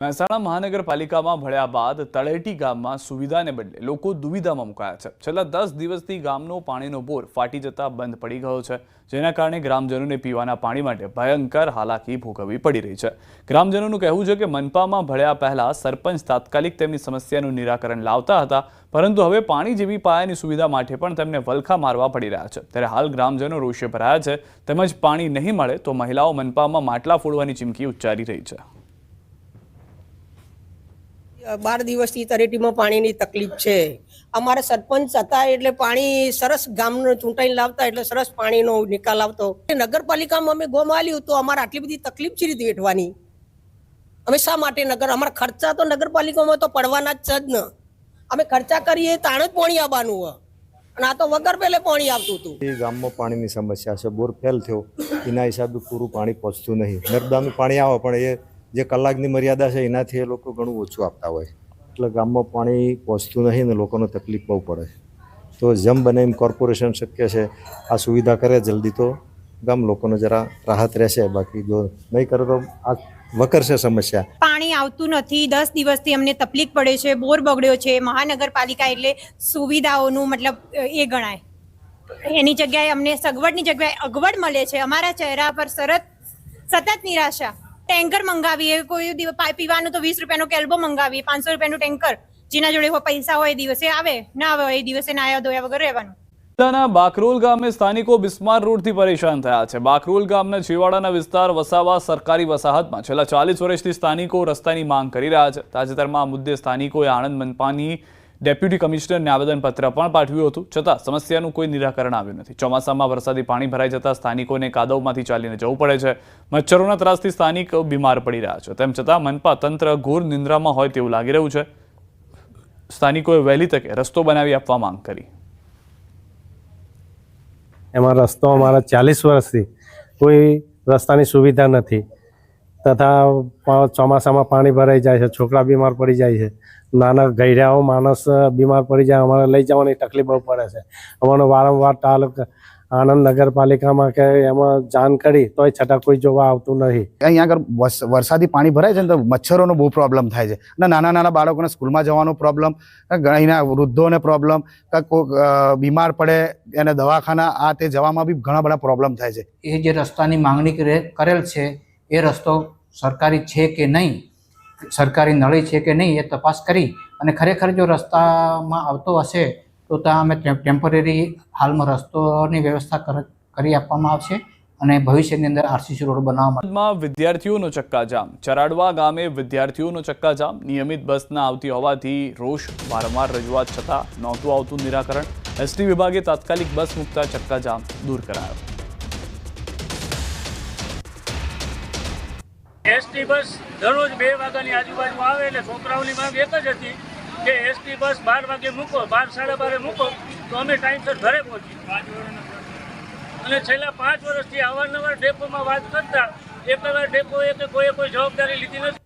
મહેસાણા મહાનગરપાલિકામાં ભળ્યા બાદ તળેટી ગામમાં સુવિધાને બદલે લોકો દુવિધામાં મુકાયા છે। છેલ્લા 10 દિવસથી ગામનો પાણીનો બોર ફાટી જતા બંધ પડી ગયો છે, જેના કારણે ગ્રામજનોને પીવાના પાણી માટે ભયંકર હાલાકી ભોગવવી પડી રહી છે। ગ્રામજનોનું કહેવું છે કે મનપામાં ભળ્યા પહેલા સરપંચ તાત્કાલિક તેમની સમસ્યાનું નિરાકરણ લાવતા હતા, પરંતુ હવે પાણી જેવી પાયાની સુવિધા માટે પણ તેમને વલખા મારવા પડી રહ્યા છે। ત્યારે હાલ ગ્રામજનો રોષે ભરાયા છે, તેમજ પાણી નહીં મળે તો મહિલાઓ મનપામાં માટલા ફોડવાની ચીમકી ઉચ્ચારી રહી છે। 12 દિવસથી તળેટીમાં પાણીની તકલીફ છે। અમારા સરપંચ હતા એટલે પાણી સરસ ગામનો ચૂંટાઈને લાવતા એટલે સરસ પાણીનો નિકાલ આવતો। નગરપાલિકામાં અમે ગોમ આલ્યું તો અમારે આટલી બધી તકલીફ છે રીતે વેઠવાની। અમે શા માટે અમારા ખર્ચા તો નગરપાલિકામાં તો પડવાના જ છે જ ને। અમે ખર્ચા કરીએ તાણે જ પાણી આવવાનું હોય, અને આ તો વગર પહેલે પાણી આવતું હતું। એ ગામમાં પાણીની સમસ્યા છે, બોર ફેલ થયો એના હિસાબે પૂરું પાણી પહોંચતું નહીં। નર્મદાનું પાણી આવે પણ એ જે કલાકની મર્યાદા છે એનાથી એ લોકો ઘણું ઓછું આપતા હોય, એટલે ગામમાં પાણી પહોંચતું નહીં ને લોકોને તકલીફ બહુ પડે। તો જેમ બને એમ કોર્પોરેશન શક્ય છે આ સુવિધા કરે જલ્દી તો ગામ લોકોને જરા રાહત રહેશે, બાકી જો નહીં કરે તો આ વકરશે સમસ્યા। પાણી આવતું નથી, 10 દિવસથી અમને તકલીફ પડે છે, બોર બગડ્યો છે। મહાનગરપાલિકા એટલે સુવિધાઓનું મતલબ એ ગણાય, એની જગ્યાએ અમને સગવડની જગ્યાએ અગવડ મળે છે। અમારા ચહેરા પર સતત નિરાશા। ટેન્કર મંગાવીએ, કોઈ દિવસ પીવાનું તો 20 રૂપિયાનો કેલ્બો મંગાવીએ, 500 રૂપિયાનું ટેન્કર, જેના જોડે પૈસા હોય એ દિવસે આવે, ના આવે એ દિવસે નાયા ધોયા વગર રહેવાનું। જિલ્લાના બાકરોલ ગામે સ્થાનિકો બિસ્માર રોડથી પરેશાન થયા છે। બાકરોલ ગામના છેવાડાના વિસ્તાર વસાવા સરકારી વસાહતમાં છેલ્લા 40 વર્ષથી સ્થાનિકો રસ્તાની માંગ કરી રહ્યા છે। તાજેતરમાં આ મુદ્દે સ્થાનિકોએ આણંદ મનપાની ડેપ્યુટી કમિશનરને આવેદનપત્ર પણ પાઠવ્યું હતું, છતાં સમસ્યાનું કોઈ નિરાકરણ આવ્યું નથી। ચોમાસામાં વરસાદી પાણી ભરાઈ જતા સ્થાનિકોને કાદવમાંથી ચાલીને જવું પડે છે। મચ્છરોના ત્રાસથી સ્થાનિકો બીમાર પડી રહ્યા છે, તેમ છતાં મનપા તંત્ર ઘોર નિંદ્રામાં હોય તેવું લાગી રહ્યું છે। સ્થાનિકોએ વહેલી તકે રસ્તો બનાવી આપવા માંગ કરી। એમાં રસ્તો અમારા 40 વર્ષથી કોઈ રસ્તાની સુવિધા નથી, તથા ચોમાસામાં પાણી ભરાઈ જાય છે, છોકરા બીમાર પડી જાય છે, નાના ગૈરાઓ માણસ બીમાર પડી જાય, અમારે લઈ જવાની તકલીફ બહુ પડે છે। અમારે વારંવાર તાલુકા આણંદ નગરપાલિકામાં કે એમાં જાણ કરી તોય છતાં કોઈ જોવા આવતું નથી। અહીંયા આગળ વરસાદી પાણી ભરાય છે ને તો મચ્છરોનો બહુ પ્રોબ્લેમ થાય છે, અને નાના બાળકોને સ્કૂલમાં જવાનો પ્રોબ્લેમ, અહીંના વૃદ્ધોને પ્રોબ્લેમ, બીમાર પડે એને દવાખાના આ તે જવામાં બી ઘણા બધા પ્રોબ્લેમ થાય છે। એ જે રસ્તાની માંગણી કરેલ છે એ રસ્તો સરકારી છે કે નહીં, સરકારી નળી છે કે નહીં, એ તપાસ કરી અને ખરેખર જો રસ્તામાં આવતો હશે તો ત્યાં અમે ટેમ્પરરી હાલમાં રસ્તોની વ્યવસ્થા કરી આપવામાં આવશે અને ભવિષ્યની અંદર આરસીસી રોડ બનાવવામાં। વિદ્યાર્થીઓનો ચક્કાજામ। ચરાડવા ગામે વિદ્યાર્થીઓનો ચક્કાજામ। નિયમિત બસ ના આવતી હોવાથી રોષ, વારંવાર રજૂઆત છતાં નહોતું આવતું નિરાકરણ। એસટી વિભાગે તાત્કાલિક બસ મૂકતા ચક્કાજામ દૂર કરાયો। એસટી બસ દરરોજ 2 વાગ્યાની આજુબાજુ આવે એટલે છોકરાઓની માંગ એક જ હતી કે એસટી બસ 12 વાગે મૂકો, 12 સાડા 12 મૂકો તો અમે ટાઈમસર ઘરે પહોંચીએ। અને છેલ્લા 5 વર્ષથી અવારનવાર ડેપોમાં વાત કરતા એક વાર ડેપોએ કે કોઈ જવાબદારી લીધી નથી।